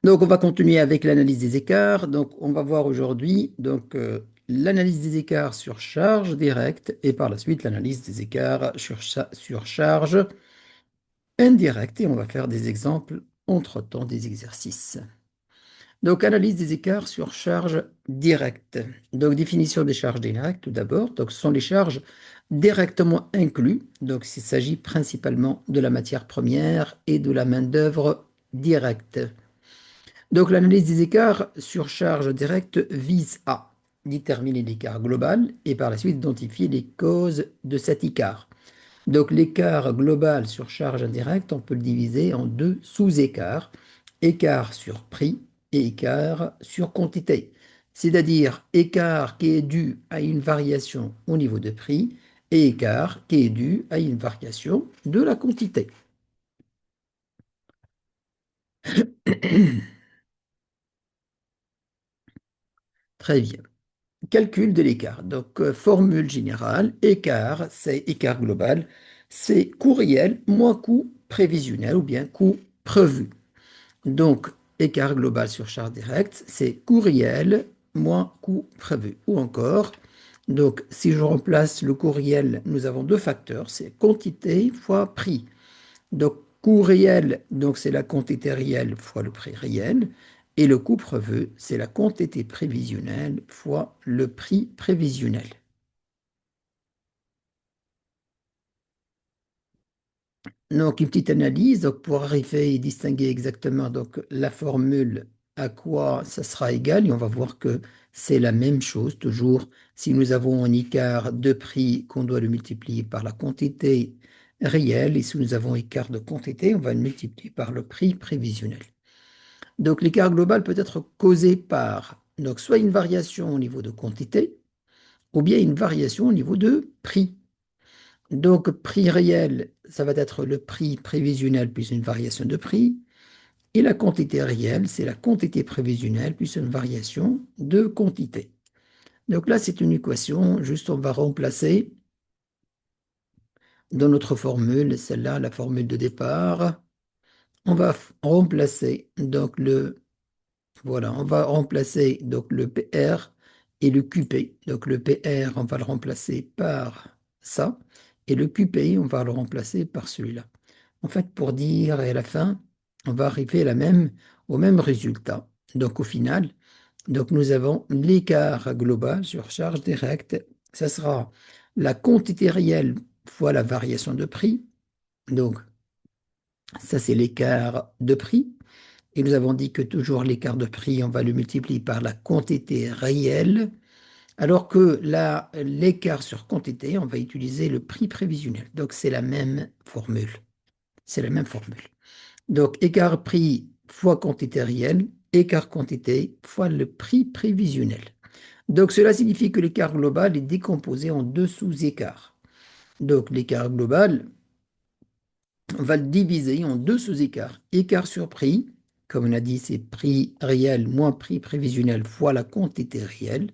Donc, on va continuer avec l'analyse des écarts. Donc, on va voir aujourd'hui l'analyse des écarts sur charge directe et par la suite l'analyse des écarts sur charge indirecte. Et on va faire des exemples entre-temps des exercices. Donc, analyse des écarts sur charge directe. Donc, définition des charges directes tout d'abord. Donc, ce sont les charges directement incluses. Donc, il s'agit principalement de la matière première et de la main-d'œuvre directe. Donc, l'analyse des écarts sur charge directe vise à déterminer l'écart global et par la suite identifier les causes de cet écart. Donc, l'écart global sur charge indirecte, on peut le diviser en deux sous-écarts, écart sur prix et écart sur quantité. C'est-à-dire écart qui est dû à une variation au niveau de prix et écart qui est dû à une variation de la quantité. Très bien. Calcul de l'écart. Donc, formule générale, écart, c'est écart global, c'est coût réel moins coût prévisionnel ou bien coût prévu. Donc, écart global sur charge directe, c'est coût réel moins coût prévu. Ou encore, donc si je remplace le coût réel, nous avons deux facteurs, c'est quantité fois prix. Donc, coût réel, donc c'est la quantité réelle fois le prix réel. Et le coût prévu, c'est la quantité prévisionnelle fois le prix prévisionnel. Donc, une petite analyse donc, pour arriver et distinguer exactement donc, la formule à quoi ça sera égal. Et on va voir que c'est la même chose toujours. Si nous avons un écart de prix, qu'on doit le multiplier par la quantité réelle. Et si nous avons écart de quantité, on va le multiplier par le prix prévisionnel. Donc, l'écart global peut être causé par donc, soit une variation au niveau de quantité ou bien une variation au niveau de prix. Donc, prix réel, ça va être le prix prévisionnel plus une variation de prix. Et la quantité réelle, c'est la quantité prévisionnelle plus une variation de quantité. Donc là, c'est une équation, juste on va remplacer dans notre formule, celle-là, la formule de départ. On va remplacer donc voilà, on va remplacer donc le PR et le QP. Donc le PR, on va le remplacer par ça. Et le QP, on va le remplacer par celui-là. En fait, pour dire, et à la fin, on va arriver au même résultat. Donc au final, donc nous avons l'écart global sur charge directe. Ça sera la quantité réelle fois la variation de prix. Donc ça, c'est l'écart de prix. Et nous avons dit que toujours l'écart de prix, on va le multiplier par la quantité réelle, alors que là, l'écart sur quantité, on va utiliser le prix prévisionnel. Donc, c'est la même formule. C'est la même formule. Donc, écart prix fois quantité réelle, écart quantité fois le prix prévisionnel. Donc, cela signifie que l'écart global est décomposé en deux sous-écarts. Donc, l'écart global, on va le diviser en deux sous-écarts. Écart sur prix, comme on a dit, c'est prix réel moins prix prévisionnel fois la quantité réelle.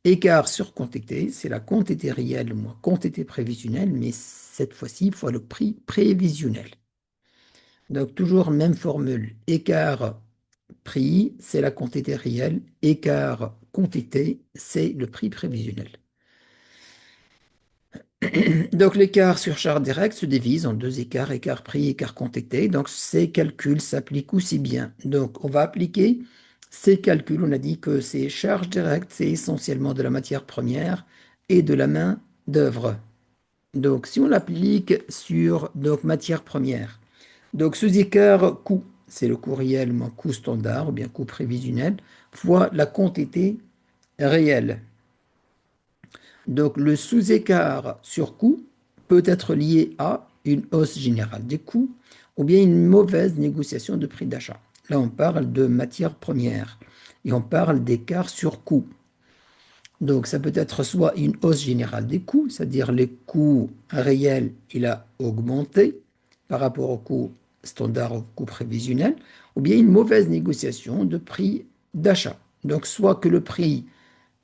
Écart sur quantité, c'est la quantité réelle moins quantité prévisionnelle, mais cette fois-ci fois le prix prévisionnel. Donc toujours même formule. Écart prix, c'est la quantité réelle. Écart quantité, c'est le prix prévisionnel. Donc l'écart sur charge directe se divise en deux écarts, écart prix, écart quantité. Donc ces calculs s'appliquent aussi bien. Donc on va appliquer ces calculs. On a dit que ces charges directes, c'est essentiellement de la matière première et de la main d'œuvre. Donc si on l'applique sur donc, matière première, donc sous écart coût, c'est le coût réel moins coût standard ou bien coût prévisionnel, fois la quantité réelle. Donc, le sous-écart sur coût peut être lié à une hausse générale des coûts ou bien une mauvaise négociation de prix d'achat. Là, on parle de matières premières et on parle d'écart sur coût. Donc, ça peut être soit une hausse générale des coûts, c'est-à-dire les coûts réels, il a augmenté par rapport au coût standard, au coût prévisionnel, ou bien une mauvaise négociation de prix d'achat. Donc, soit que le prix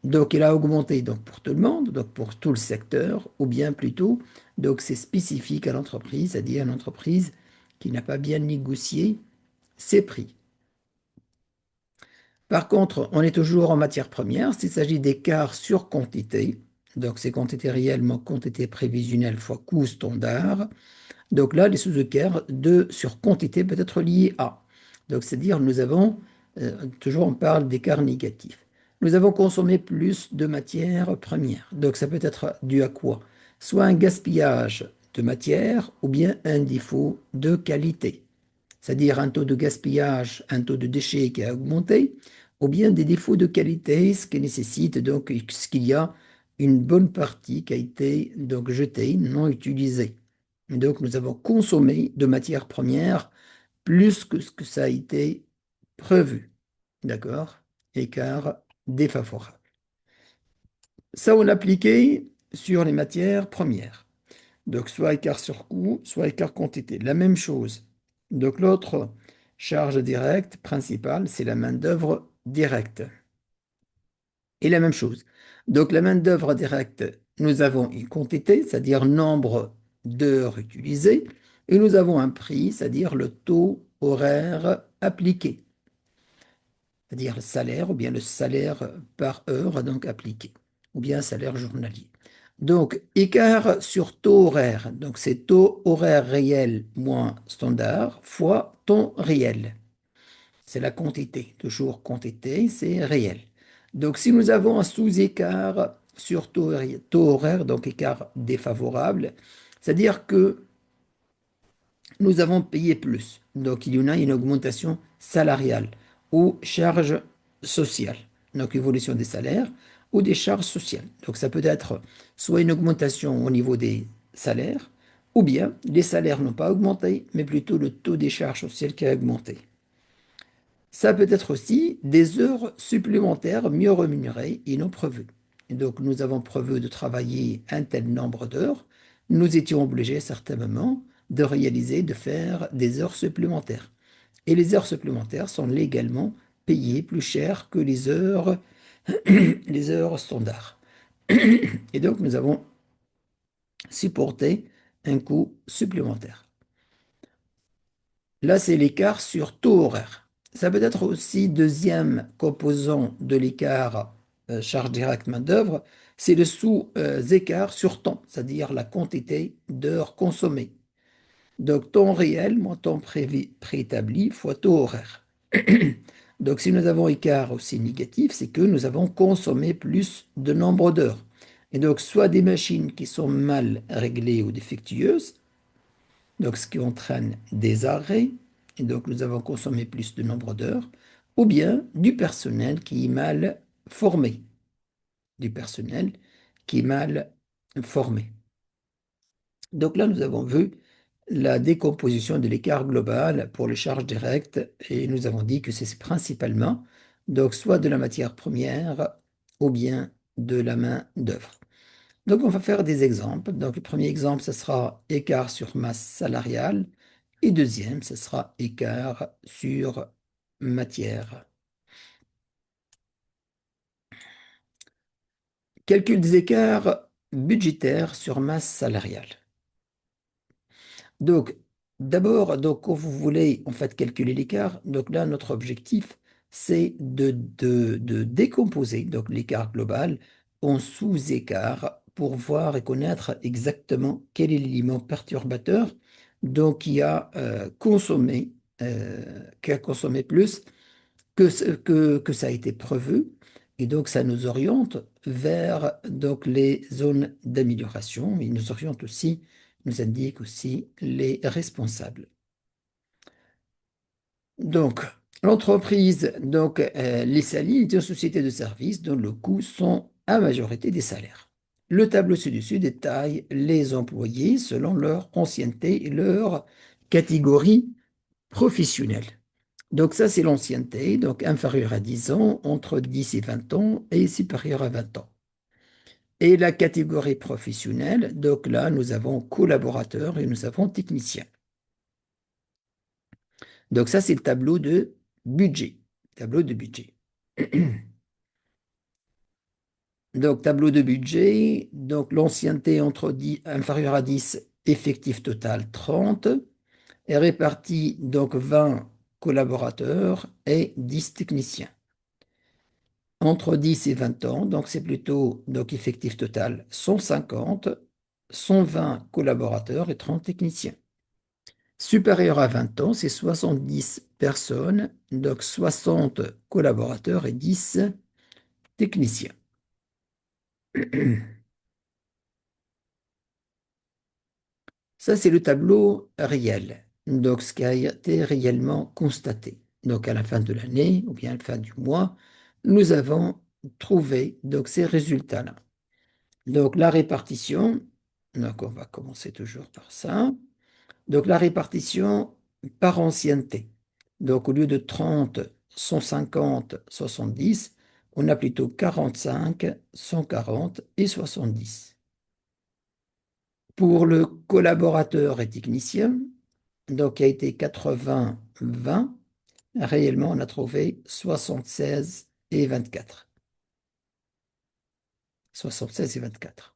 donc, il a augmenté donc, pour tout le monde, donc pour tout le secteur, ou bien plutôt, donc c'est spécifique à l'entreprise, c'est-à-dire à l'entreprise qui n'a pas bien négocié ses prix. Par contre, on est toujours en matière première. S'il s'agit d'écart sur quantité, donc c'est quantité réelle moins quantité prévisionnelle fois coût standard. Donc là, les sous-écarts de sur quantité peut être liés à. Donc c'est-à-dire nous avons, toujours on parle d'écart négatif. Nous avons consommé plus de matières premières. Donc ça peut être dû à quoi? Soit un gaspillage de matière ou bien un défaut de qualité. C'est-à-dire un taux de gaspillage, un taux de déchets qui a augmenté, ou bien des défauts de qualité, ce qui nécessite donc ce qu'il y a une bonne partie qui a été donc jetée, non utilisée. Et donc nous avons consommé de matières premières plus que ce que ça a été prévu. D'accord? Écart défavorable. Ça, on l'appliquait sur les matières premières. Donc, soit écart sur coût, soit écart quantité. La même chose. Donc, l'autre charge directe principale, c'est la main-d'œuvre directe. Et la même chose. Donc, la main-d'œuvre directe, nous avons une quantité, c'est-à-dire nombre d'heures utilisées, et nous avons un prix, c'est-à-dire le taux horaire appliqué, c'est-à-dire le salaire ou bien le salaire par heure donc appliqué, ou bien salaire journalier. Donc, écart sur taux horaire. Donc, c'est taux horaire réel moins standard fois temps réel. C'est la quantité. Toujours quantité, c'est réel. Donc, si nous avons un sous-écart sur taux horaire, donc écart défavorable, c'est-à-dire que nous avons payé plus. Donc, il y en a une augmentation salariale ou charge sociale. Donc, évolution des salaires ou des charges sociales. Donc, ça peut être soit une augmentation au niveau des salaires, ou bien les salaires n'ont pas augmenté, mais plutôt le taux des charges sociales qui a augmenté. Ça peut être aussi des heures supplémentaires mieux rémunérées et non prévues. Et donc, nous avons prévu de travailler un tel nombre d'heures. Nous étions obligés, à certains moments, de réaliser, de faire des heures supplémentaires. Et les heures supplémentaires sont légalement payées plus cher que les heures standards. Et donc, nous avons supporté un coût supplémentaire. Là, c'est l'écart sur taux horaire. Ça peut être aussi deuxième composant de l'écart charge directe main-d'œuvre, c'est le sous-écart sur temps, c'est-à-dire la quantité d'heures consommées. Donc, temps réel moins temps préétabli fois taux horaire. Donc, si nous avons écart aussi négatif, c'est que nous avons consommé plus de nombre d'heures. Et donc, soit des machines qui sont mal réglées ou défectueuses, donc ce qui entraîne des arrêts, et donc nous avons consommé plus de nombre d'heures, ou bien du personnel qui est mal formé, du personnel qui est mal formé. Donc là, nous avons vu la décomposition de l'écart global pour les charges directes, et nous avons dit que c'est principalement donc soit de la matière première ou bien de la main-d'œuvre. Donc, on va faire des exemples. Donc, le premier exemple, ce sera écart sur masse salariale. Et deuxième, ce sera écart sur matière. Calcul des écarts budgétaires sur masse salariale. Donc, d'abord, donc, quand vous voulez en fait calculer l'écart, donc là, notre objectif, c'est de décomposer donc l'écart global en sous-écarts pour voir et connaître exactement quel est l'élément perturbateur donc qui a consommé plus que ça a été prévu. Et donc, ça nous oriente vers donc, les zones d'amélioration. Il nous oriente aussi, nous indique aussi les responsables. Donc, l'entreprise, donc, Lessali est une société de services dont le coût sont à majorité des salaires. Le tableau ci-dessus détaille les employés selon leur ancienneté et leur catégorie professionnelle. Donc ça, c'est l'ancienneté, donc inférieure à 10 ans, entre 10 et 20 ans et supérieure à 20 ans. Et la catégorie professionnelle, donc là, nous avons collaborateurs et nous avons techniciens. Donc ça, c'est le tableau de budget. Tableau de budget. Donc tableau de budget, donc l'ancienneté entre 10, inférieure à 10, effectif total 30, est réparti donc 20 collaborateurs et 10 techniciens. entre 10 et 20 ans, donc c'est plutôt donc effectif total 150, 120 collaborateurs et 30 techniciens. Supérieur à 20 ans, c'est 70 personnes, donc 60 collaborateurs et 10 techniciens. Ça, c'est le tableau réel, donc ce qui a été réellement constaté. Donc à la fin de l'année ou bien à la fin du mois, nous avons trouvé donc ces résultats-là. Donc la répartition, donc on va commencer toujours par ça. Donc la répartition par ancienneté. Donc au lieu de 30, 150, 70, on a plutôt 45, 140 et 70. Pour le collaborateur et technicien, donc il a été 80-20, réellement on a trouvé 76 et 24. 76 et 24.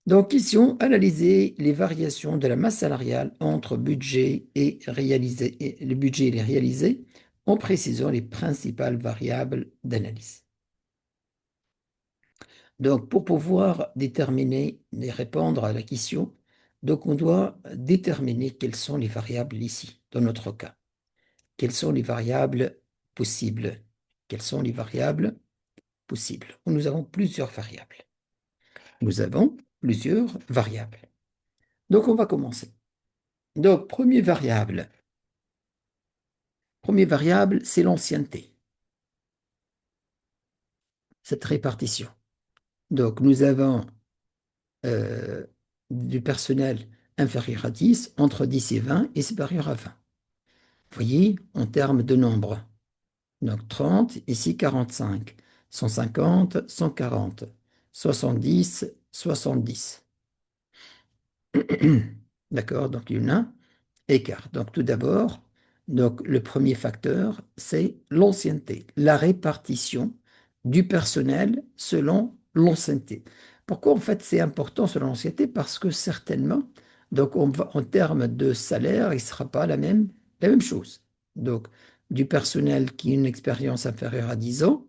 Donc ici, on analysé les variations de la masse salariale entre budget et réalisé, et le budget et les réalisés, en précisant les principales variables d'analyse. Donc pour pouvoir déterminer et répondre à la question, donc on doit déterminer quelles sont les variables ici, dans notre cas. Quelles sont les variables possibles? Quelles sont les variables possibles? Nous avons plusieurs variables. Nous avons plusieurs variables. Donc on va commencer. Donc, premier variable, c'est l'ancienneté, cette répartition. Donc, nous avons euh, du personnel inférieur à 10, entre 10 et 20 et supérieur à 20. Vous voyez, en termes de nombre. Donc, 30, ici 45, 150, 140, 70, 70. D'accord, donc il y en a écart. Donc tout d'abord, donc le premier facteur, c'est l'ancienneté, la répartition du personnel selon l'ancienneté. Pourquoi en fait c'est important selon l'ancienneté? Parce que certainement, donc en termes de salaire, il ne sera pas la même chose. Donc du personnel qui a une expérience inférieure à 10 ans,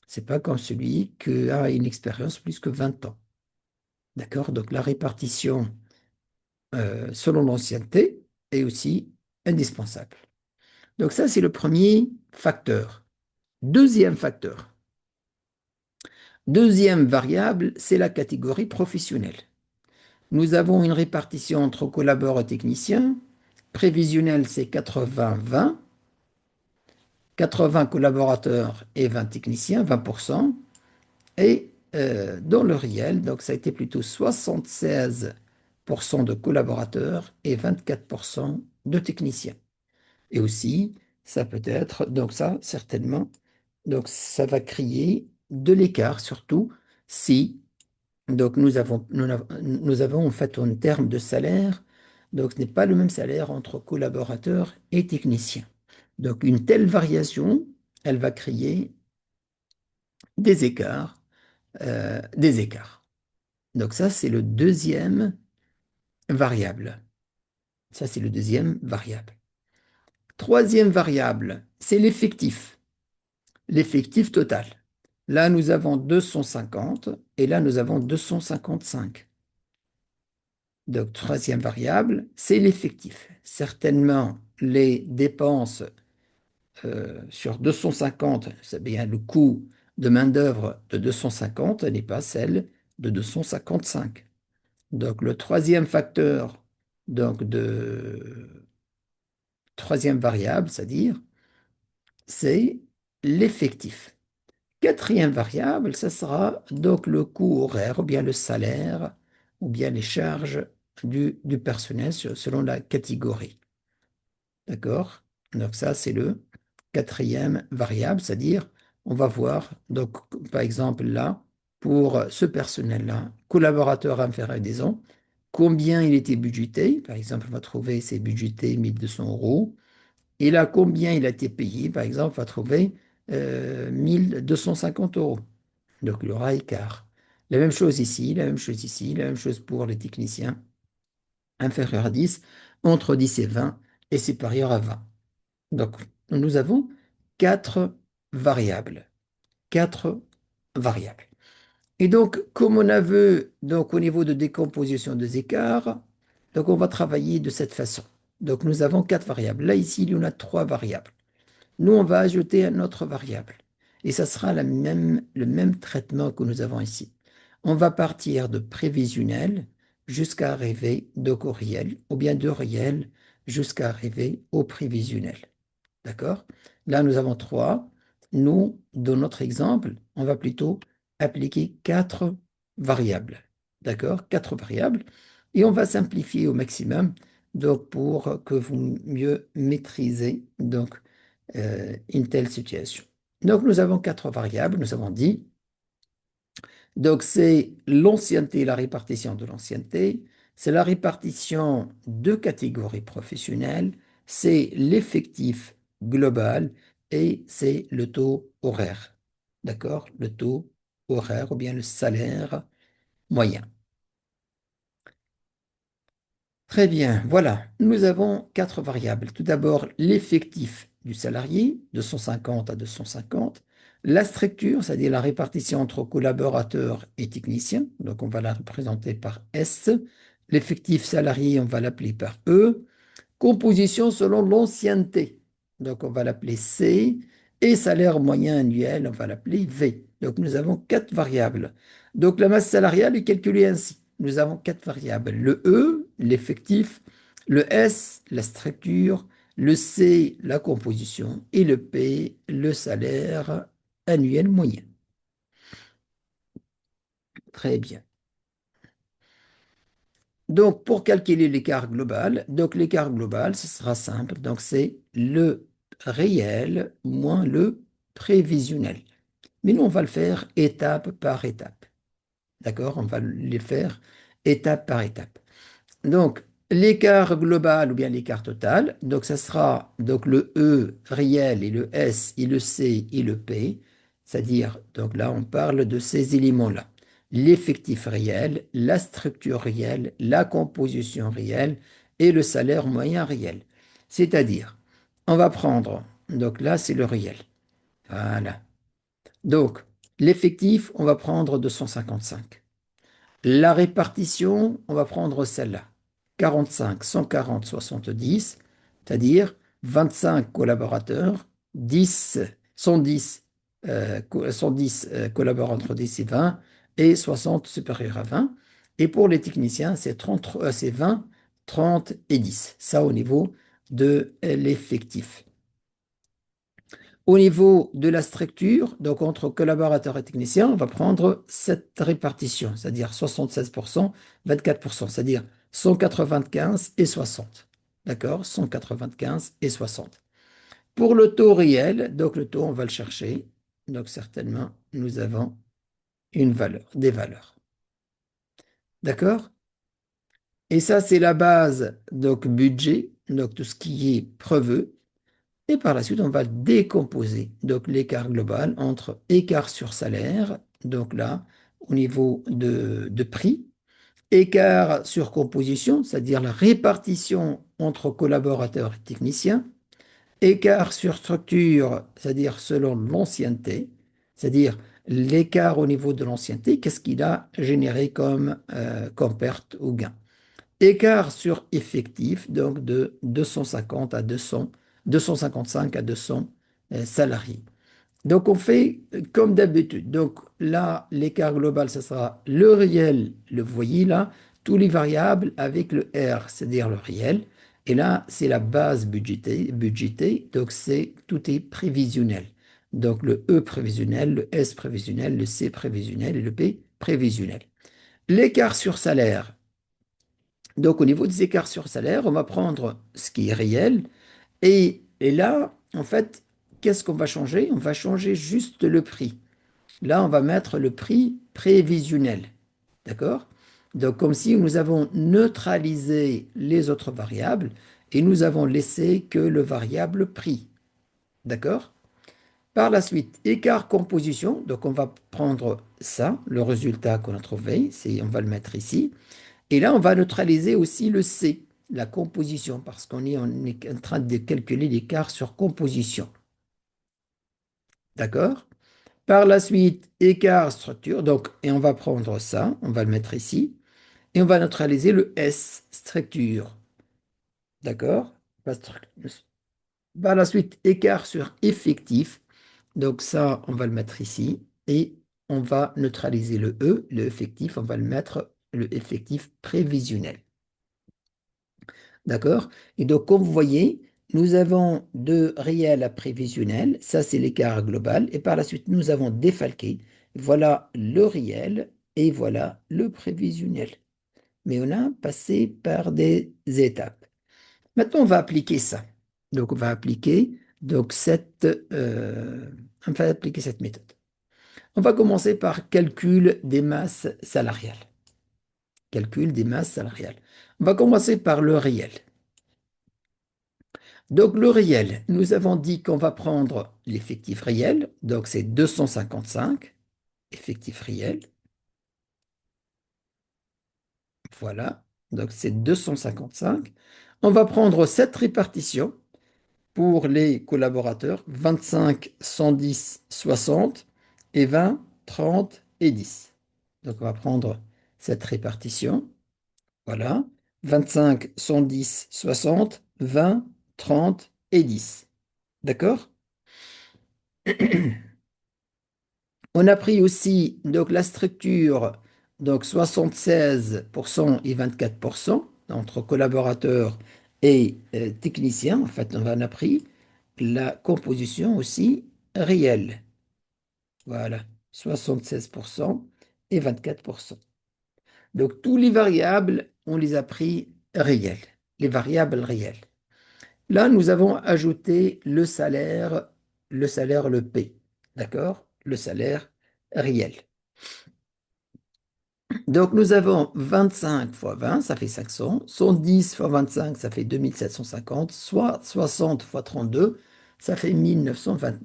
c'est pas comme celui qui a une expérience plus que 20 ans. D'accord? Donc la répartition selon l'ancienneté est aussi indispensable. Donc ça, c'est le premier facteur. Deuxième facteur. Deuxième variable, c'est la catégorie professionnelle. Nous avons une répartition entre collaborateurs et techniciens. Prévisionnel, c'est 80-20. 80 collaborateurs et 20 techniciens, 20%. Et dans le réel, donc ça a été plutôt 76% de collaborateurs et 24% de techniciens. Et aussi, ça peut être, donc ça, certainement, donc ça va créer de l'écart, surtout si, donc nous avons en fait en termes de salaire, donc ce n'est pas le même salaire entre collaborateurs et techniciens. Donc une telle variation, elle va créer des écarts, des écarts. Donc ça, c'est le deuxième variable. Ça, c'est le deuxième variable. Troisième variable, c'est l'effectif. L'effectif total. Là, nous avons 250 et là, nous avons 255. Donc, troisième variable, c'est l'effectif. Certainement, les dépenses sur 250, c'est bien le coût de main-d'œuvre de 250 n'est pas celle de 255. Donc, le troisième facteur, donc de troisième variable, c'est-à-dire, c'est l'effectif. Quatrième variable, ce sera donc le coût horaire ou bien le salaire ou bien les charges du personnel selon la catégorie. D'accord? Donc ça, c'est le quatrième variable, c'est-à-dire on va voir, donc par exemple là, pour ce personnel-là, collaborateur inférieur des ans, combien il était budgété. Par exemple, on va trouver c'est budgété 1200 euros. Et là, combien il a été payé, par exemple, on va trouver 1250 euros. Donc, il y aura écart. La même chose ici, la même chose ici, la même chose pour les techniciens inférieurs à 10, entre 10 et 20 et supérieurs à 20. Donc, nous avons quatre variables. quatre variables. Et donc, comme on a vu donc, au niveau de décomposition des écarts, donc on va travailler de cette façon. Donc, nous avons quatre variables. Là, ici, il y en a trois variables. Nous, on va ajouter une autre variable. Et ça sera le même traitement que nous avons ici. On va partir de prévisionnel jusqu'à arriver donc au réel, ou bien de réel jusqu'à arriver au prévisionnel. D'accord? Là, nous avons trois. Nous, dans notre exemple, on va plutôt appliquer quatre variables. D'accord? Quatre variables. Et on va simplifier au maximum donc pour que vous mieux maîtrisez donc, une telle situation. Donc, nous avons quatre variables, nous avons dit. Donc, c'est l'ancienneté, la répartition de l'ancienneté, c'est la répartition de catégories professionnelles, c'est l'effectif global et c'est le taux horaire. D'accord? Le taux horaire ou bien le salaire moyen. Très bien, voilà. Nous avons quatre variables. Tout d'abord, l'effectif du salarié, de 150 à 250. La structure, c'est-à-dire la répartition entre collaborateurs et techniciens. Donc, on va la représenter par S. L'effectif salarié, on va l'appeler par E. Composition selon l'ancienneté. Donc, on va l'appeler C. Et salaire moyen annuel, on va l'appeler V. Donc, nous avons quatre variables. Donc, la masse salariale est calculée ainsi. Nous avons quatre variables. Le E, l'effectif, le S, la structure, le C, la composition, et le P, le salaire annuel moyen. Très bien. Donc, pour calculer l'écart global, donc l'écart global, ce sera simple. Donc, c'est le réel moins le prévisionnel. Mais nous, on va le faire étape par étape. D'accord? On va les faire étape par étape. Donc, l'écart global ou bien l'écart total, donc ça sera donc le E réel et le S et le C et le P, c'est-à-dire, donc là, on parle de ces éléments-là. L'effectif réel, la structure réelle, la composition réelle et le salaire moyen réel. C'est-à-dire, on va prendre, donc là, c'est le réel. Voilà. Donc, l'effectif, on va prendre 255. La répartition, on va prendre celle-là. 45, 140, 70, c'est-à-dire 25 collaborateurs, 10, 110, 110 collaborants entre 10 et 20, et 60 supérieurs à 20. Et pour les techniciens, c'est 30, c'est 20, 30 et 10. Ça au niveau de l'effectif. Au niveau de la structure, donc entre collaborateurs et techniciens, on va prendre cette répartition, c'est-à-dire 76%, 24%, c'est-à-dire 195 et 60. D'accord? 195 et 60. Pour le taux réel, donc le taux, on va le chercher. Donc certainement, nous avons une valeur, des valeurs. D'accord? Et ça, c'est la base, donc budget, donc tout ce qui est preveu. Et par la suite, on va décomposer donc l'écart global entre écart sur salaire, donc là, au niveau de prix, écart sur composition, c'est-à-dire la répartition entre collaborateurs et techniciens, écart sur structure, c'est-à-dire selon l'ancienneté, c'est-à-dire l'écart au niveau de l'ancienneté, qu'est-ce qu'il a généré comme perte ou gain. Écart sur effectif, donc de 250 à 200, 255 à 200 salariés. Donc on fait comme d'habitude. Donc là, l'écart global, ce sera le réel, le vous voyez là, tous les variables avec le R, c'est-à-dire le réel. Et là, c'est la base budgétée, donc c'est tout est prévisionnel. Donc le E prévisionnel, le S prévisionnel, le C prévisionnel et le P prévisionnel. L'écart sur salaire, donc, au niveau des écarts sur salaire, on va prendre ce qui est réel. Et là, en fait, qu'est-ce qu'on va changer? On va changer juste le prix. Là, on va mettre le prix prévisionnel. D'accord? Donc, comme si nous avons neutralisé les autres variables et nous avons laissé que le variable prix. D'accord? Par la suite, écart composition. Donc, on va prendre ça, le résultat qu'on a trouvé. On va le mettre ici. Et là, on va neutraliser aussi le C, la composition, parce on est en train de calculer l'écart sur composition. D'accord? Par la suite, écart structure. Donc, et on va prendre ça, on va le mettre ici. Et on va neutraliser le S, structure. D'accord? Pas Par la suite, écart sur effectif. Donc ça, on va le mettre ici. Et on va neutraliser le effectif, on va le mettre, le effectif prévisionnel. D'accord? Et donc, comme vous voyez, nous avons de réel à prévisionnel. Ça, c'est l'écart global. Et par la suite, nous avons défalqué. Voilà le réel et voilà le prévisionnel. Mais on a passé par des étapes. Maintenant, on va appliquer ça. Donc, on va appliquer cette méthode. On va commencer par calcul des masses salariales. Calcul des masses salariales. On va commencer par le réel. Donc, le réel, nous avons dit qu'on va prendre l'effectif réel. Donc, c'est 255, effectif réel. Voilà. Donc, c'est 255. On va prendre cette répartition pour les collaborateurs, 25, 110, 60 et 20, 30 et 10. Donc, on va prendre cette répartition. Voilà. 25, 110, 60, 20, 30 et 10. D'accord? On a pris aussi donc, la structure, donc 76% et 24% entre collaborateurs et techniciens. En fait, on en a pris la composition aussi réelle. Voilà, 76% et 24%. Donc, tous les variables, on les a pris réels, les variables réelles. Là, nous avons ajouté le salaire, le P. D'accord? Le salaire réel. Donc, nous avons 25 fois 20, ça fait 500. 110 fois 25, ça fait 2750. Soit 60 fois 32, ça fait 1920.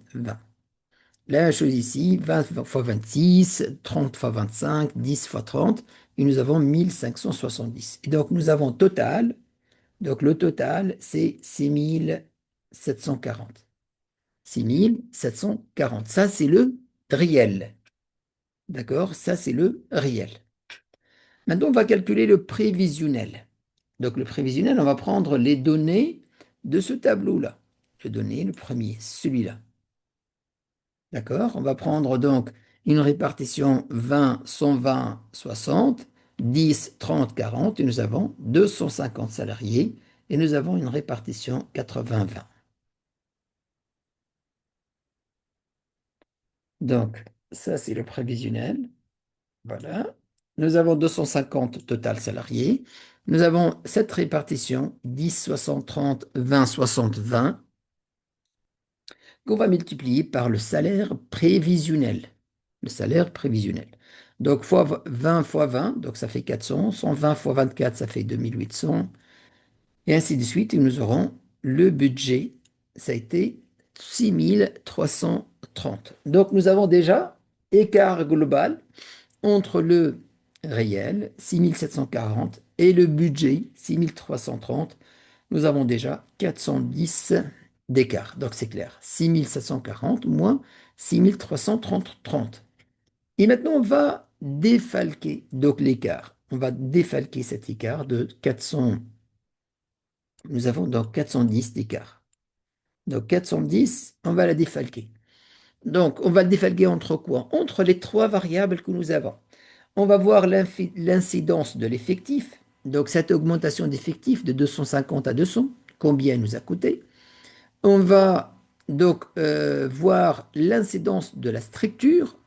La même chose ici, 20 fois 26, 30 fois 25, 10 fois 30, et nous avons 1570. Et donc, nous avons total. Donc, le total, c'est 6740. 6740. Ça, c'est le réel. D'accord? Ça, c'est le réel. Maintenant, on va calculer le prévisionnel. Donc, le prévisionnel, on va prendre les données de ce tableau-là. Les données, le premier, celui-là. D'accord? On va prendre donc une répartition 20, 120, 60, 10, 30, 40, et nous avons 250 salariés, et nous avons une répartition 80-20. Donc, ça, c'est le prévisionnel. Voilà. Nous avons 250 total salariés. Nous avons cette répartition 10, 60, 30, 20, 60, 20 qu'on va multiplier par le salaire prévisionnel. Le salaire prévisionnel. Donc, fois 20 fois 20, donc ça fait 400. 120 fois 24, ça fait 2800. Et ainsi de suite. Et nous aurons le budget. Ça a été 6330. Donc, nous avons déjà écart global entre le réel, 6740, et le budget, 6330, nous avons déjà 410 d'écart. Donc c'est clair, 6740 moins 6330. Et maintenant, on va défalquer donc l'écart. On va défalquer cet écart de 400. Nous avons donc 410 d'écart. Donc 410, on va la défalquer. Donc, on va le défalquer entre quoi? Entre les trois variables que nous avons. On va voir l'incidence de l'effectif. Donc, cette augmentation d'effectif de 250 à 200, combien elle nous a coûté? On va donc voir l'incidence de la structure.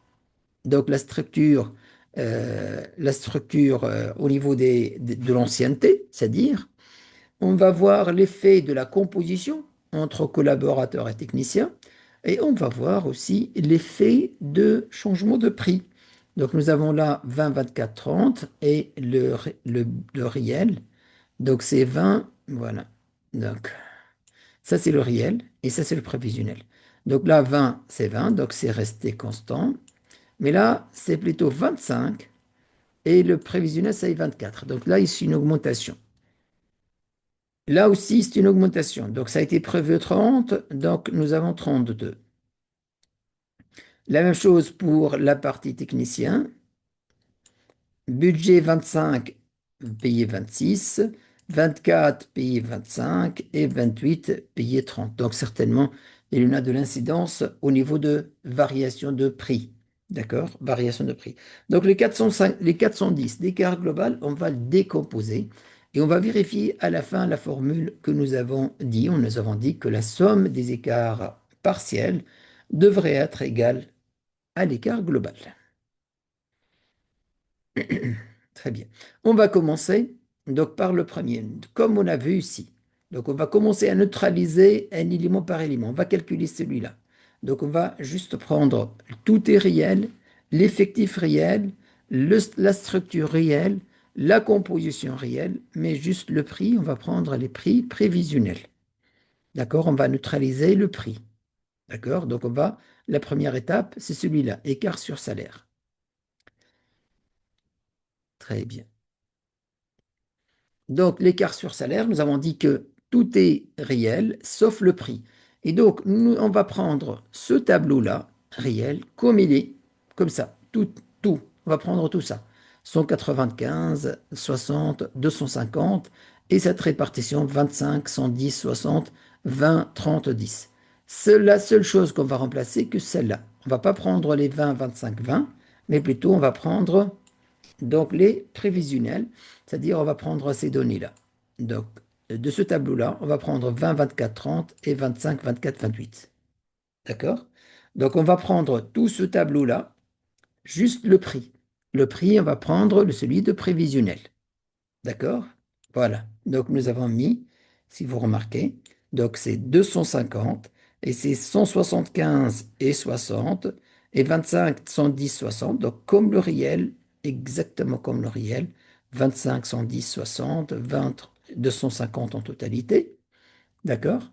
Donc, la structure au niveau de l'ancienneté, c'est-à-dire, on va voir l'effet de la composition entre collaborateurs et techniciens. Et on va voir aussi l'effet de changement de prix. Donc nous avons là 20, 24, 30 et le réel. Donc c'est 20, voilà. Donc ça c'est le réel et ça c'est le prévisionnel. Donc là 20 c'est 20, donc c'est resté constant. Mais là c'est plutôt 25 et le prévisionnel c'est 24. Donc là ici une augmentation. Là aussi c'est une augmentation. Donc ça a été prévu 30, donc nous avons 32. La même chose pour la partie technicien. Budget 25, payé 26, 24, payé 25 et 28, payé 30. Donc certainement, il y en a de l'incidence au niveau de variation de prix. D'accord? Variation de prix. Donc les 405, les 410 d'écart global, on va le décomposer et on va vérifier à la fin la formule que nous avons dit. Nous avons dit que la somme des écarts partiels devrait être égale à l'écart global. Très bien. On va commencer donc par le premier, comme on a vu ici. Donc on va commencer à neutraliser un élément par élément. On va calculer celui-là. Donc on va juste prendre tout est réel, l'effectif réel, la structure réelle, la composition réelle, mais juste le prix, on va prendre les prix prévisionnels. D'accord? On va neutraliser le prix. D'accord? Donc la première étape, c'est celui-là, écart sur salaire. Très bien. Donc, l'écart sur salaire, nous avons dit que tout est réel, sauf le prix. Et donc, on va prendre ce tableau-là, réel, comme il est, comme ça, tout. On va prendre tout ça. 195, 60, 250, et cette répartition 25, 110, 60, 20, 30, 10. C'est la seule chose qu'on va remplacer que celle-là. On ne va pas prendre les 20, 25, 20, mais plutôt on va prendre donc, les prévisionnels, c'est-à-dire on va prendre ces données-là. Donc, de ce tableau-là, on va prendre 20, 24, 30 et 25, 24, 28. D'accord? Donc, on va prendre tout ce tableau-là, juste le prix. Le prix, on va prendre celui de prévisionnel. D'accord? Voilà. Donc, nous avons mis, si vous remarquez, donc c'est 250 et c'est 175 et 60 et 25, 110, 60. Donc, comme le réel, exactement comme le réel, 25, 110, 60, 20, 250 en totalité. D'accord?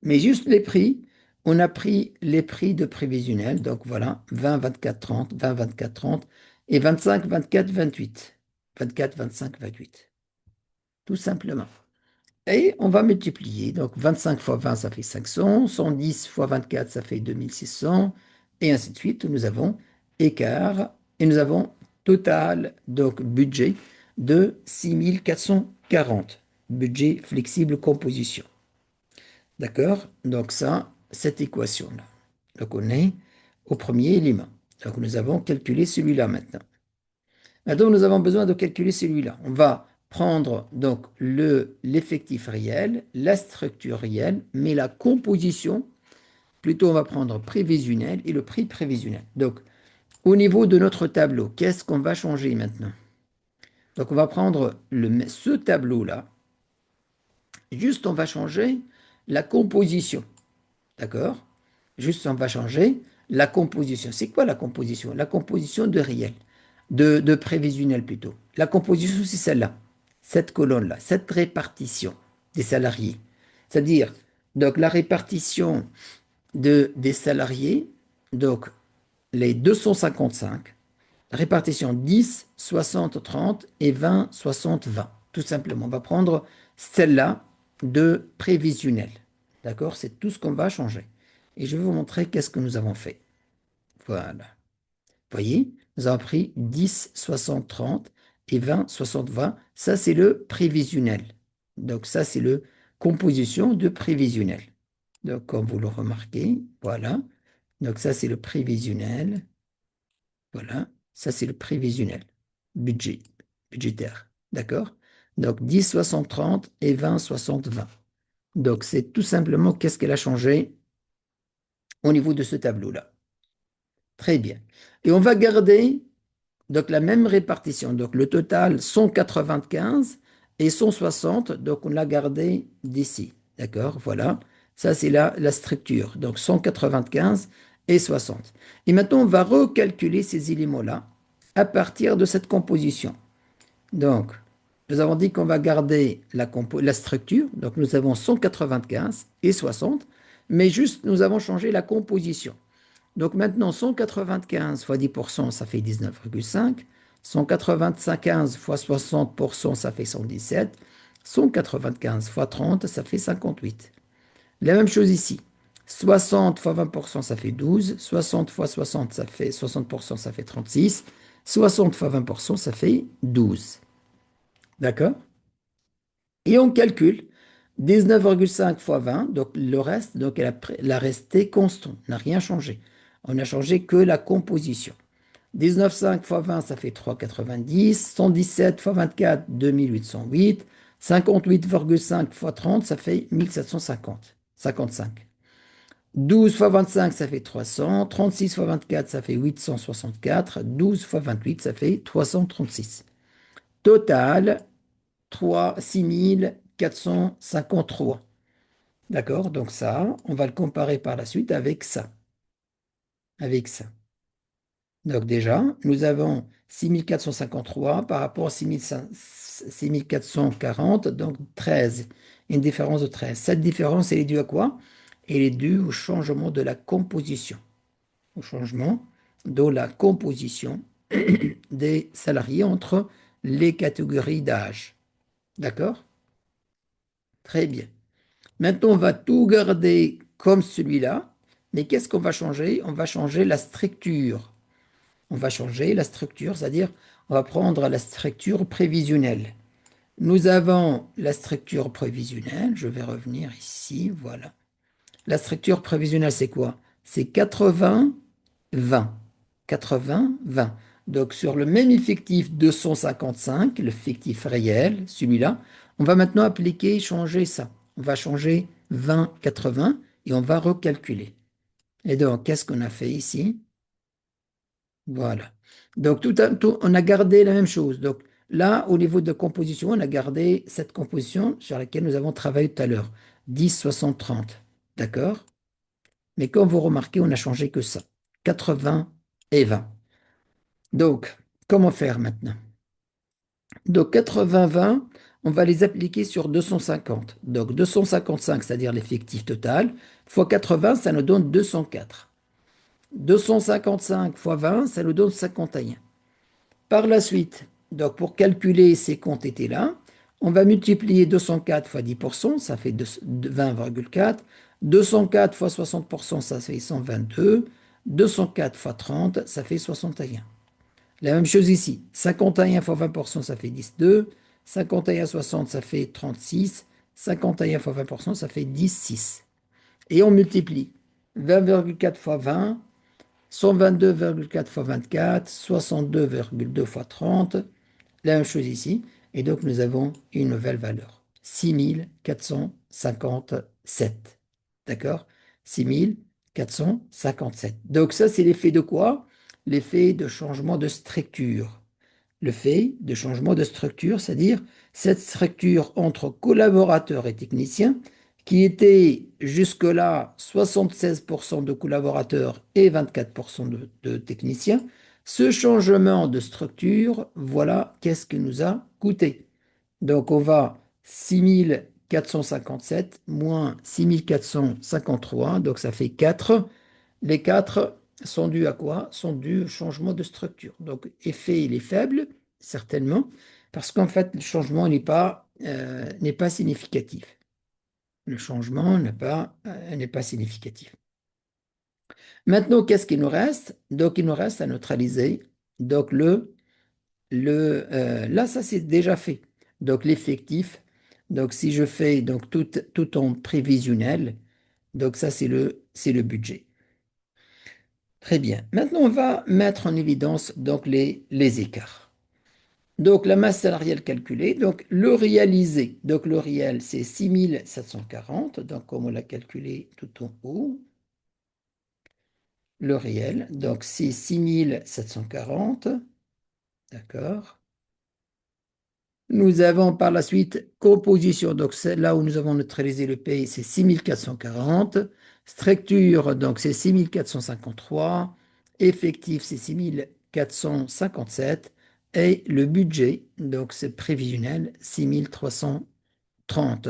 Mais juste les prix, on a pris les prix de prévisionnel. Donc, voilà, 20, 24, 30, 20, 24, 30 et 25, 24, 28. 24, 25, 28 tout simplement. Et on va multiplier. Donc 25 fois 20, ça fait 500. 110 fois 24, ça fait 2600. Et ainsi de suite. Nous avons écart et nous avons total, donc budget de 6440. Budget flexible composition. D'accord? Donc ça, cette équation-là. Donc on est au premier élément. Donc nous avons calculé celui-là maintenant. Maintenant, nous avons besoin de calculer celui-là. On va prendre donc l'effectif réel, la structure réelle, mais la composition, plutôt on va prendre prévisionnel et le prix prévisionnel. Donc, au niveau de notre tableau, qu'est-ce qu'on va changer maintenant? Donc, on va prendre ce tableau-là, juste on va changer la composition. D'accord? Juste on va changer la composition. C'est quoi la composition? La composition de réel. De prévisionnel plutôt. La composition, c'est celle-là, cette colonne-là, cette répartition des salariés. C'est-à-dire, donc la répartition des salariés, donc les 255, répartition 10, 60, 30 et 20, 60, 20. Tout simplement, on va prendre celle-là de prévisionnel. D'accord? C'est tout ce qu'on va changer. Et je vais vous montrer qu'est-ce que nous avons fait. Voilà voyez, nous avons pris 10, 60, 30 et 20, 60, 20. Ça, c'est le prévisionnel. Donc, ça, c'est le composition de prévisionnel. Donc, comme vous le remarquez, voilà. Donc, ça, c'est le prévisionnel. Voilà. Ça, c'est le prévisionnel. Budget, budgétaire. D'accord? Donc, 10, 60, 30 et 20, 60, 20. Donc, c'est tout simplement qu'est-ce qu'elle a changé au niveau de ce tableau-là. Très bien. Et on va garder donc la même répartition. Donc le total 195 et 160. Donc on l'a gardé d'ici. D'accord? Voilà. Ça, c'est la structure. Donc 195 et 60. Et maintenant, on va recalculer ces éléments-là à partir de cette composition. Donc, nous avons dit qu'on va garder la structure. Donc nous avons 195 et 60. Mais juste, nous avons changé la composition. Donc maintenant, 195 fois 10%, ça fait 19,5. 195 fois 60%, ça fait 117. 195 fois 30, ça fait 58. La même chose ici. 60 fois 20%, ça fait 12. 60 fois 60, ça fait 60%, ça fait 36. 60 fois 20%, ça fait 12. D'accord? Et on calcule 19,5 fois 20, donc le reste, donc elle a resté constant, n'a rien changé. On n'a changé que la composition. 19,5 fois 20, ça fait 3,90. 117 fois 24, 2808. 58,5 fois 30, ça fait 1750. 55. 12 fois 25, ça fait 300. 36 fois 24, ça fait 864. 12 fois 28, ça fait 336. Total, 6453. D'accord? Donc ça, on va le comparer par la suite avec ça. Avec ça. Donc déjà, nous avons 6453 par rapport à 6440, donc 13. Une différence de 13. Cette différence, elle est due à quoi? Elle est due au changement de la composition. Au changement de la composition des salariés entre les catégories d'âge. D'accord? Très bien. Maintenant, on va tout garder comme celui-là. Mais qu'est-ce qu'on va changer? On va changer la structure. On va changer la structure, c'est-à-dire on va prendre la structure prévisionnelle. Nous avons la structure prévisionnelle. Je vais revenir ici. Voilà. La structure prévisionnelle, c'est quoi? C'est 80-20. 80-20. Donc, sur le même effectif 255, l'effectif réel, celui-là, on va maintenant appliquer, changer ça. On va changer 20-80 et on va recalculer. Et donc, qu'est-ce qu'on a fait ici? Voilà. Donc, on a gardé la même chose. Donc, là, au niveau de composition, on a gardé cette composition sur laquelle nous avons travaillé tout à l'heure. 10, 60, 30. D'accord? Mais comme vous remarquez, on n'a changé que ça. 80 et 20. Donc, comment faire maintenant? Donc, 80-20, on va les appliquer sur 250. Donc, 255, c'est-à-dire l'effectif total, fois 80, ça nous donne 204. 255 fois 20, ça nous donne 51. Par la suite, donc pour calculer ces quantités-là, on va multiplier 204 fois 10%, ça fait 20,4. 204 fois 60%, ça fait 122. 204 fois 30, ça fait 61. La même chose ici. 51 fois 20%, ça fait 12. 51 60, ça fait 36. 51 fois 20%, ça fait 16. Et on multiplie 20,4 fois 20, 122,4 fois 24, 62,2 fois 30. La même chose ici. Et donc, nous avons une nouvelle valeur. 6457. D'accord? 6457. Donc, ça, c'est l'effet de quoi? L'effet de changement de structure. Le fait de changement de structure, c'est-à-dire cette structure entre collaborateurs et techniciens, qui était jusque-là 76% de collaborateurs et 24% de techniciens. Ce changement de structure, voilà qu'est-ce que nous a coûté. Donc on va 6457 moins 6453, donc ça fait 4. Les 4 sont dus à quoi? Sont dus au changement de structure. Donc effet, il est faible, certainement, parce qu'en fait, le changement n'est pas significatif. Le changement n'est pas significatif. Maintenant, qu'est-ce qu'il nous reste? Donc, il nous reste à neutraliser. Donc, là, ça, c'est déjà fait. Donc, l'effectif. Donc, si je fais donc, tout en prévisionnel, donc ça, c'est le budget. Très bien. Maintenant, on va mettre en évidence donc, les écarts. Donc, la masse salariale calculée, donc le réalisé. Donc, le réel, c'est 6740. Donc, comme on l'a calculé tout en haut, le réel, donc c'est 6740. D'accord. Nous avons par la suite composition, donc c'est là où nous avons neutralisé le pays, c'est 6440. Structure, donc c'est 6453. Effectif, c'est 6457. Et le budget, donc c'est prévisionnel, 6330.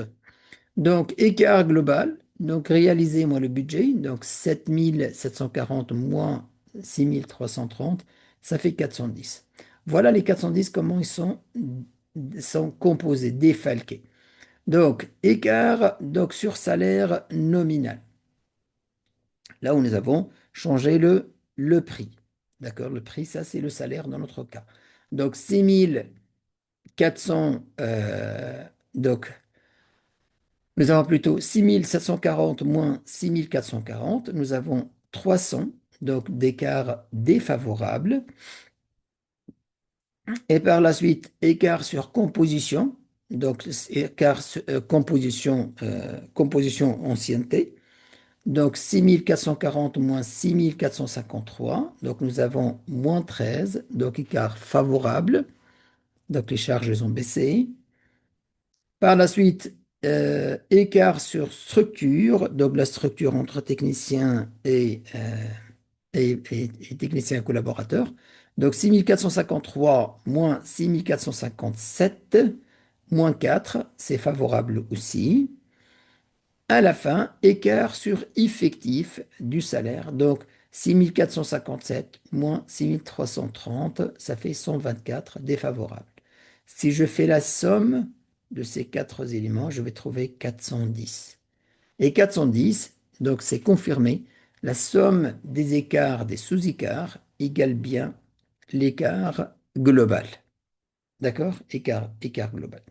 Donc, écart global, donc réalisez moi le budget, donc 7740 moins 6330, ça fait 410. Voilà les 410, comment sont composés, défalqués. Donc, écart donc sur salaire nominal. là où nous avons changé le prix. D'accord? Le prix, ça, c'est le salaire dans notre cas. Donc, 6 400, donc, nous avons plutôt 6 740 moins 6 440. Nous avons 300, donc d'écart défavorable. Et par la suite, écart sur composition. Donc, écart sur composition ancienneté. Donc, 6 440 moins 6 453. Donc, nous avons moins 13. Donc, écart favorable. Donc, les charges ont baissé. Par la suite, écart sur structure. Donc, la structure entre technicien et technicien collaborateur. Donc, 6 453 moins 6 457 moins 4, c'est favorable aussi. À la fin, écart sur effectif du salaire. Donc, 6 457 moins 6 330, ça fait 124 défavorable. Si je fais la somme de ces quatre éléments, je vais trouver 410. Et 410, donc c'est confirmé, la somme des écarts, des sous-écarts, égale bien l'écart global. D'accord? Écart global.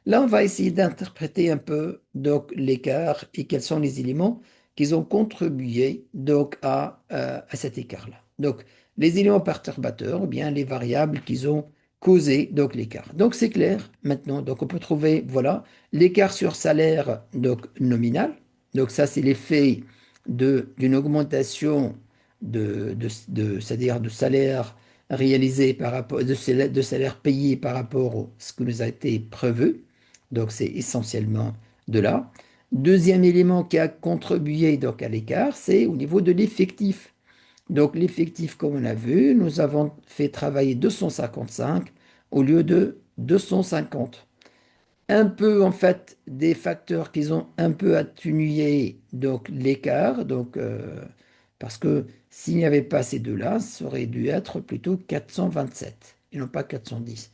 Là, on va essayer d'interpréter un peu donc l'écart et quels sont les éléments qui ont contribué donc à cet écart-là. Donc, les éléments perturbateurs, ou bien les variables qui ont causé donc l'écart. Donc, c'est clair maintenant. Donc, on peut trouver, voilà, l'écart sur salaire donc nominal. Donc, ça, c'est l'effet d'une augmentation c'est-à-dire de salaire réalisé par rapport, de salaire payé par rapport à ce qui nous a été prévu. Donc, c'est essentiellement de là. Deuxième élément qui a contribué donc à l'écart, c'est au niveau de l'effectif. Donc, l'effectif, comme on a vu, nous avons fait travailler 255 au lieu de 250. Un peu, en fait, des facteurs qui ont un peu atténué donc l'écart. Donc, parce que s'il n'y avait pas ces deux-là, ça aurait dû être plutôt 427 et non pas 410.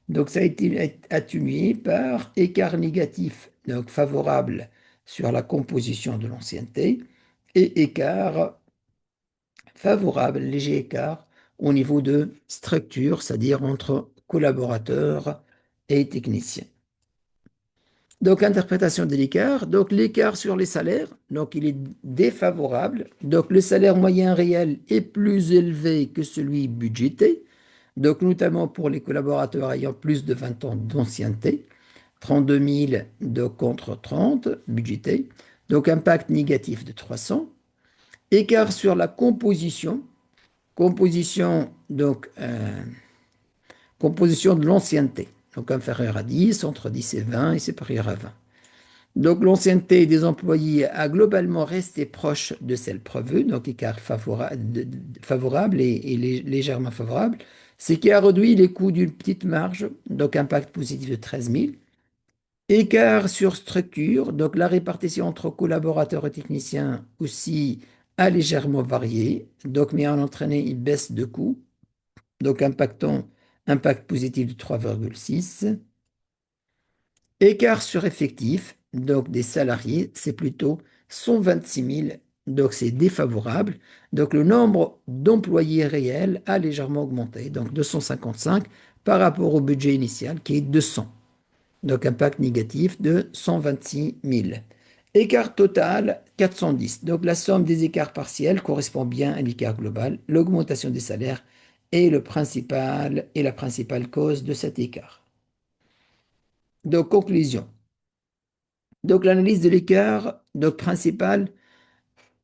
Donc, ça a été atténué par écart négatif, donc favorable sur la composition de l'ancienneté, et écart favorable, léger écart au niveau de structure, c'est-à-dire entre collaborateurs et techniciens. Donc, interprétation de l'écart. Donc, l'écart sur les salaires, donc il est défavorable. Donc, le salaire moyen réel est plus élevé que celui budgété. Donc, notamment pour les collaborateurs ayant plus de 20 ans d'ancienneté, 32 000 contre 30 budgété. Donc, impact négatif de 300. Écart sur la composition. Composition, donc, composition de l'ancienneté. Donc, inférieur à 10, entre 10 et 20 et supérieur à 20. Donc, l'ancienneté des employés a globalement resté proche de celle prévue, donc écart favorable et légèrement favorable, ce qui a réduit les coûts d'une petite marge, donc impact positif de 13 000. Écart sur structure, donc la répartition entre collaborateurs et techniciens aussi a légèrement varié, donc mais en entraîné une baisse de coûts, donc impact positif de 3,6. Écart sur effectif, donc des salariés, c'est plutôt 126 000, donc c'est défavorable. Donc le nombre d'employés réels a légèrement augmenté, donc 255 par rapport au budget initial qui est 200. Donc impact négatif de 126 000. Écart total 410. Donc la somme des écarts partiels correspond bien à l'écart global. L'augmentation des salaires est la principale cause de cet écart. Donc conclusion. Donc l'analyse de l'écart donc, principal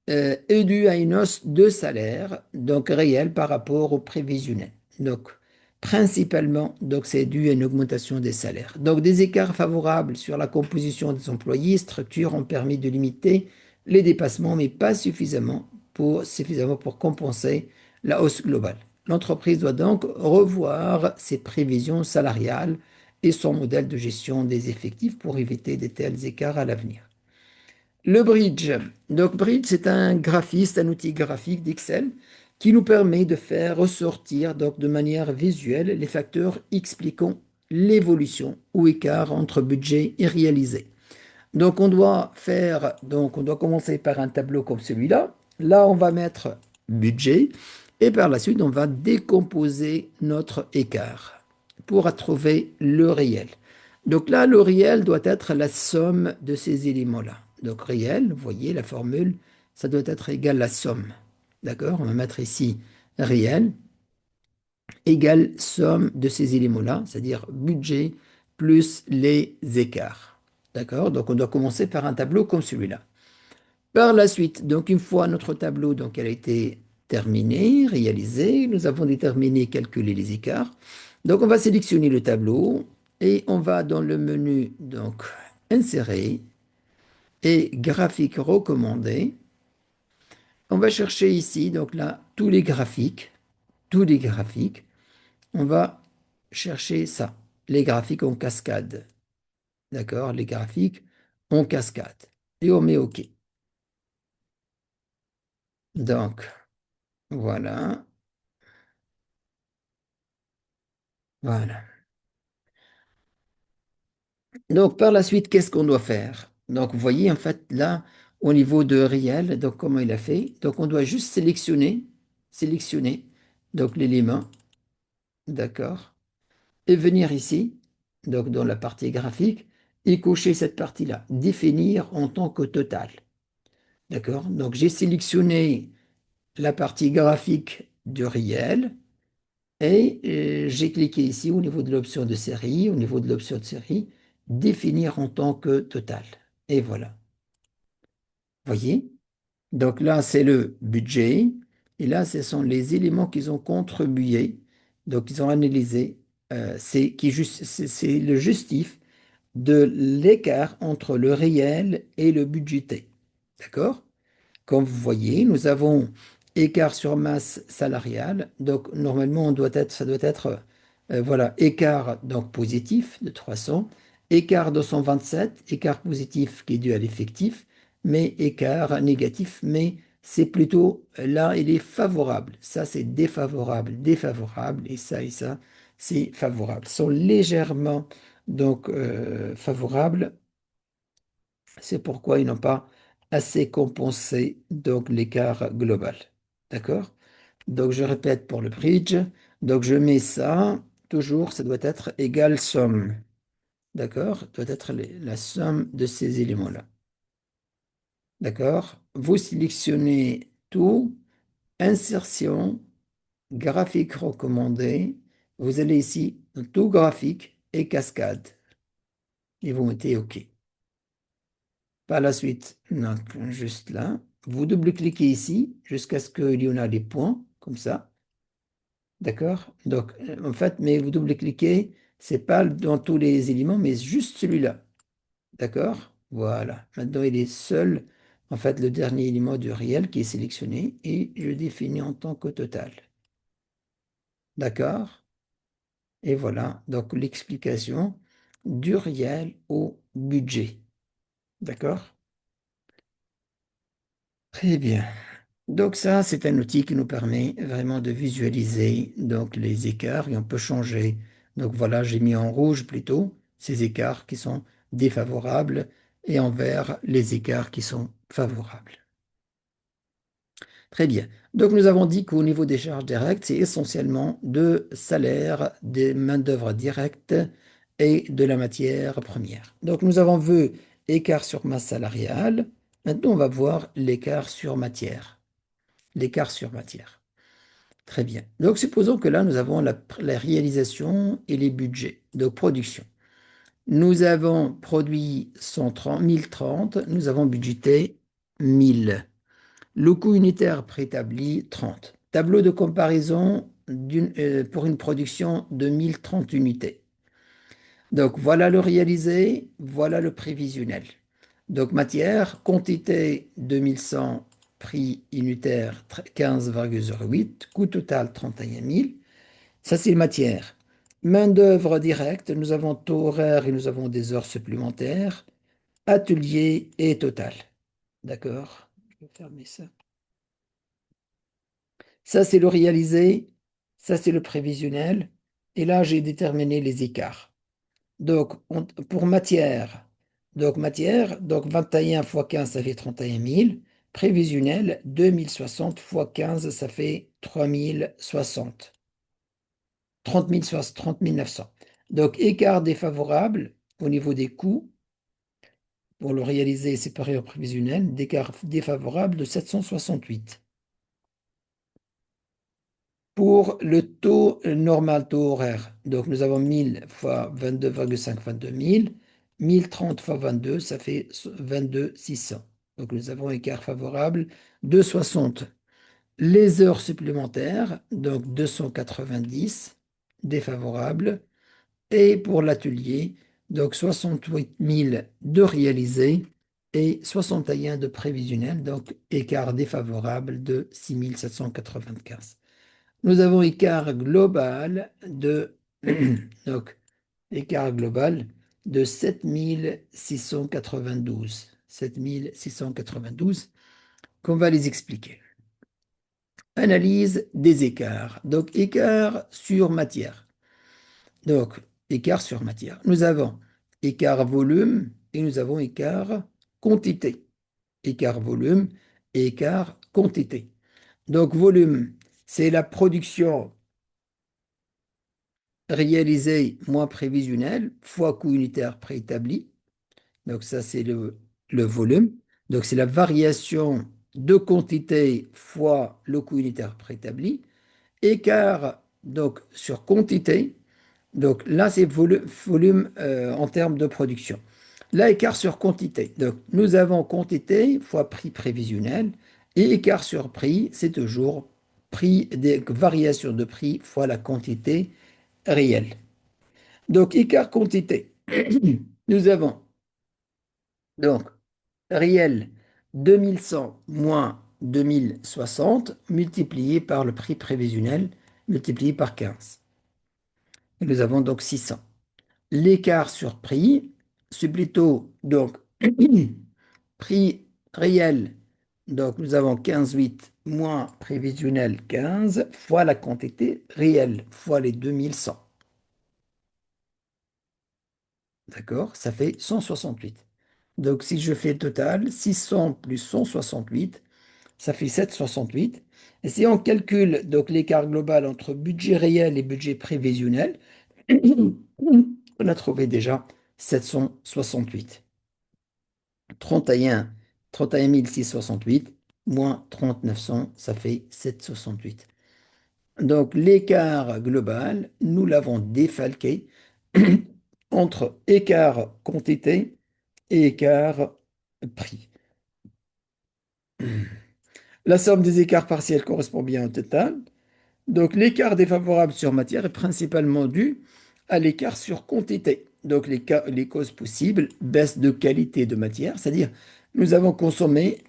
est due à une hausse de salaire donc réelle par rapport au prévisionnel. Donc principalement donc c'est dû à une augmentation des salaires. Donc des écarts favorables sur la composition des employés structures ont permis de limiter les dépassements mais pas suffisamment pour compenser la hausse globale. L'entreprise doit donc revoir ses prévisions salariales et son modèle de gestion des effectifs pour éviter de tels écarts à l'avenir. Le bridge. Donc, bridge, c'est un graphiste, un outil graphique d'Excel qui nous permet de faire ressortir donc, de manière visuelle les facteurs expliquant l'évolution ou écart entre budget et réalisé. Donc, on doit commencer par un tableau comme celui-là. Là, on va mettre budget et par la suite, on va décomposer notre écart pour trouver le réel. Donc là, le réel doit être la somme de ces éléments-là. Donc réel, vous voyez la formule, ça doit être égal à la somme. D'accord? On va mettre ici réel égale somme de ces éléments-là, c'est-à-dire budget plus les écarts. D'accord? Donc on doit commencer par un tableau comme celui-là. Par la suite, donc une fois notre tableau donc, elle a été terminé, réalisé, nous avons déterminé, calculé les écarts. Donc on va sélectionner le tableau et on va dans le menu donc insérer et graphique recommandé. On va chercher ici donc là tous les graphiques. On va chercher ça, les graphiques en cascade. D'accord? Les graphiques en cascade. Et on met OK. Donc voilà, voilà. Donc, par la suite, qu'est-ce qu'on doit faire? Donc, vous voyez, en fait, là, au niveau de réel, donc comment il a fait? Donc, on doit juste sélectionner, donc l'élément, d'accord, et venir ici, donc dans la partie graphique, et cocher cette partie-là, définir en tant que total, d'accord? Donc, j'ai sélectionné la partie graphique du réel, et j'ai cliqué ici au niveau de l'option de série, au niveau de l'option de série, définir en tant que total. Et voilà. Voyez? Donc là, c'est le budget. Et là, ce sont les éléments qu'ils ont contribué. Donc, ils ont analysé. C'est le justif de l'écart entre le réel et le budgété. D'accord? Comme vous voyez, nous avons écart sur masse salariale. Donc, normalement, ça doit être, voilà, écart donc positif de 300, écart 227, écart positif qui est dû à l'effectif, mais écart négatif, mais c'est plutôt, là, il est favorable. Ça, c'est défavorable, défavorable, et ça, c'est favorable. Ils sont légèrement, donc, favorables, c'est pourquoi ils n'ont pas assez compensé donc l'écart global. D'accord? Donc je répète pour le bridge. Donc je mets ça, toujours, ça doit être égal somme. D'accord? Doit être la somme de ces éléments-là. D'accord? Vous sélectionnez tout, insertion, graphique recommandé. Vous allez ici, dans tout graphique et cascade. Et vous mettez OK. Par la suite, donc, juste là, vous double-cliquez ici jusqu'à ce qu'il y en a des points, comme ça. D'accord? Donc, en fait, mais vous double-cliquez, c'est pas dans tous les éléments, mais juste celui-là. D'accord? Voilà. Maintenant, il est seul, en fait, le dernier élément du réel qui est sélectionné et je définis en tant que total. D'accord? Et voilà. Donc, l'explication du réel au budget. D'accord? Très bien. Donc ça, c'est un outil qui nous permet vraiment de visualiser donc les écarts et on peut changer. Donc voilà, j'ai mis en rouge plutôt ces écarts qui sont défavorables et en vert les écarts qui sont favorables. Très bien. Donc nous avons dit qu'au niveau des charges directes, c'est essentiellement de salaire, des main-d'œuvre directes et de la matière première. Donc nous avons vu écart sur masse salariale. Maintenant, on va voir l'écart sur matière. L'écart sur matière. Très bien. Donc, supposons que là, nous avons la réalisation et les budgets de production. Nous avons produit 130, 1030, nous avons budgété 1000. Le coût unitaire préétabli, 30. Tableau de comparaison pour une production de 1030 unités. Donc, voilà le réalisé, voilà le prévisionnel. Donc, matière, quantité 2100, prix unitaire 15,08, coût total 31 000. Ça, c'est matière. Main-d'œuvre directe, nous avons taux horaire et nous avons des heures supplémentaires, atelier et total. D'accord? Je vais fermer ça. Ça, c'est le réalisé. Ça, c'est le prévisionnel. Et là, j'ai déterminé les écarts. Donc, pour matière, donc 21 fois 15, ça fait 31 000. Prévisionnel, 2060 fois 15, ça fait 3060. 30 900. Donc, écart défavorable au niveau des coûts pour le réaliser séparé au prévisionnel, d'écart défavorable de 768. Pour le taux normal, taux horaire, donc nous avons 1000 fois 22,5 fois 2000, 1030 fois 22, ça fait 22 600. Donc nous avons écart favorable de 60. Les heures supplémentaires, donc 290, défavorable. Et pour l'atelier, donc 68 000 de réalisé et 61 de prévisionnel, donc écart défavorable de 6 795. Nous avons écart global de, donc, écart global de 7 692. 7 692 qu'on va les expliquer. Analyse des écarts. Donc, écart sur matière. Donc, écart sur matière. Nous avons écart volume et nous avons écart quantité. Écart volume et écart quantité. Donc, volume, c'est la production réalisée moins prévisionnelle fois coût unitaire préétabli. Donc, ça, c'est le volume. Donc, c'est la variation de quantité fois le coût unitaire préétabli. Écart, donc, sur quantité. Donc là, c'est volume en termes de production. Là, écart sur quantité. Donc, nous avons quantité fois prix prévisionnel et écart sur prix, c'est toujours prix des variations de prix fois la quantité réelle. Donc, écart quantité. Nous avons donc réel 2100 moins 2060 multiplié par le prix prévisionnel multiplié par 15. Et nous avons donc 600. L'écart sur prix, c'est plutôt donc prix réel. Donc nous avons 15,8 moins prévisionnel 15 fois la quantité réelle fois les 2100. D'accord? Ça fait 168. Donc si je fais le total, 600 plus 168, ça fait 768. Et si on calcule donc l'écart global entre budget réel et budget prévisionnel, on a trouvé déjà 768. 31, 31 668 moins 30 900, ça fait 768. Donc l'écart global, nous l'avons défalqué entre écart quantité et écart prix. La somme des écarts partiels correspond bien au total. Donc l'écart défavorable sur matière est principalement dû à l'écart sur quantité. Donc les causes possibles, baisse de qualité de matière, c'est-à-dire nous avons consommé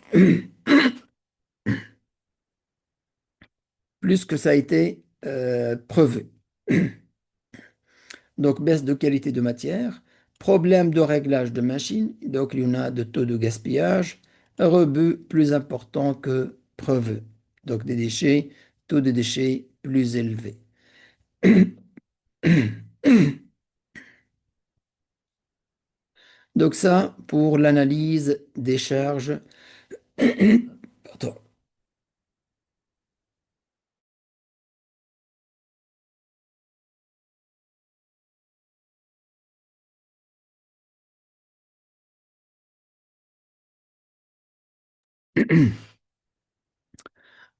plus que ça a été prouvé. Donc baisse de qualité de matière, problème de réglage de machine, donc il y en a de taux de gaspillage, rebut plus important que preuve. Donc des déchets, taux de déchets plus élevé. Donc ça, pour l'analyse des charges. Pardon.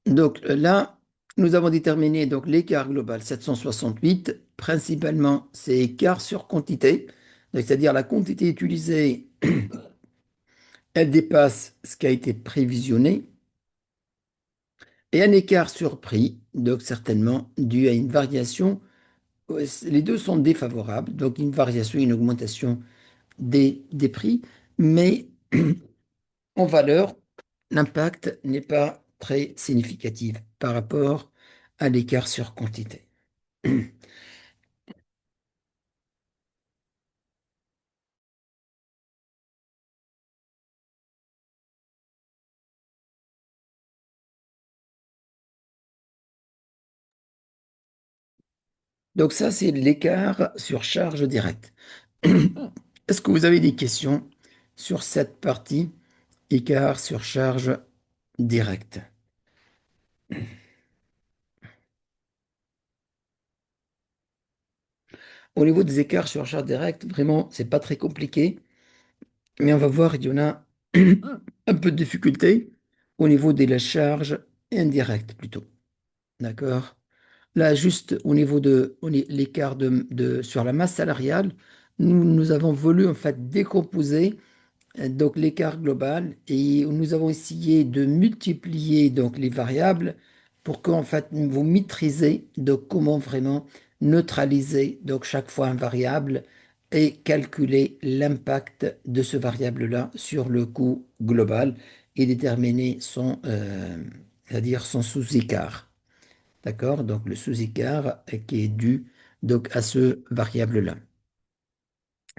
Donc là, nous avons déterminé donc l'écart global 768. Principalement, c'est écart sur quantité. Donc, c'est-à-dire la quantité utilisée, elle dépasse ce qui a été prévisionné. Et un écart sur prix, donc certainement dû à une variation. Les deux sont défavorables, donc une variation, une augmentation des prix. Mais en valeur, l'impact n'est pas très significatif par rapport à l'écart sur quantité. Donc ça, c'est l'écart sur charge directe. Est-ce que vous avez des questions sur cette partie, écart sur charge directe. Au niveau des écarts sur charge directe, vraiment, c'est pas très compliqué, mais on va voir, il y en a un peu de difficulté au niveau de la charge indirecte plutôt. D'accord? Là, juste au niveau de l'écart sur la masse salariale, nous avons voulu en fait décomposer donc l'écart global et nous avons essayé de multiplier donc les variables pour qu'en fait vous maîtrisez donc comment vraiment neutraliser donc chaque fois un variable et calculer l'impact de ce variable-là sur le coût global et déterminer c'est-à-dire son sous-écart. D'accord? Donc le sous-écart qui est dû donc à ce variable-là.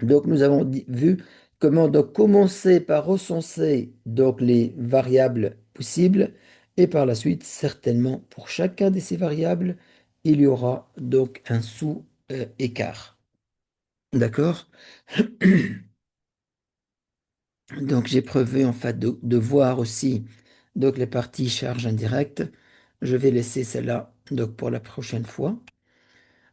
Donc, nous avons vu comment donc commencer par recenser donc les variables possibles et par la suite, certainement, pour chacun de ces variables, il y aura donc un sous-écart. D'accord? Donc, j'ai prévu en fait de voir aussi donc les parties charges indirectes. Je vais laisser celle-là donc pour la prochaine fois.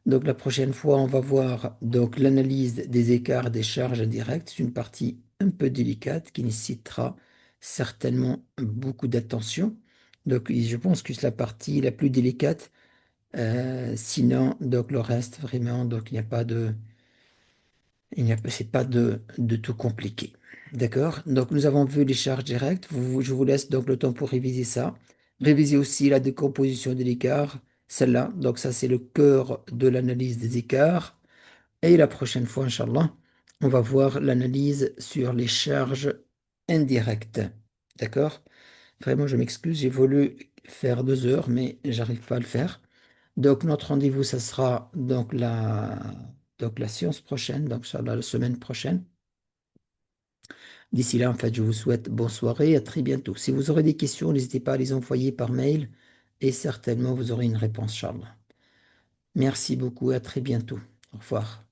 Donc la prochaine fois, on va voir donc l'analyse des écarts des charges indirectes. C'est une partie un peu délicate qui nécessitera certainement beaucoup d'attention. Donc je pense que c'est la partie la plus délicate. Sinon, donc le reste, vraiment, donc il n'y a pas de, c'est pas de tout compliqué. D'accord? Donc nous avons vu les charges directes. Je vous laisse donc le temps pour réviser ça. Réviser aussi la décomposition de l'écart. Celle-là, donc ça c'est le cœur de l'analyse des écarts. Et la prochaine fois, Inch'Allah, on va voir l'analyse sur les charges indirectes. D'accord? Vraiment, je m'excuse, j'ai voulu faire 2 heures, mais j'arrive pas à le faire. Donc, notre rendez-vous, ça sera donc la séance prochaine, donc Inch'Allah, la semaine prochaine. D'ici là, en fait, je vous souhaite bonne soirée et à très bientôt. Si vous aurez des questions, n'hésitez pas à les envoyer par mail et certainement vous aurez une réponse, Inch'Allah. Merci beaucoup et à très bientôt. Au revoir.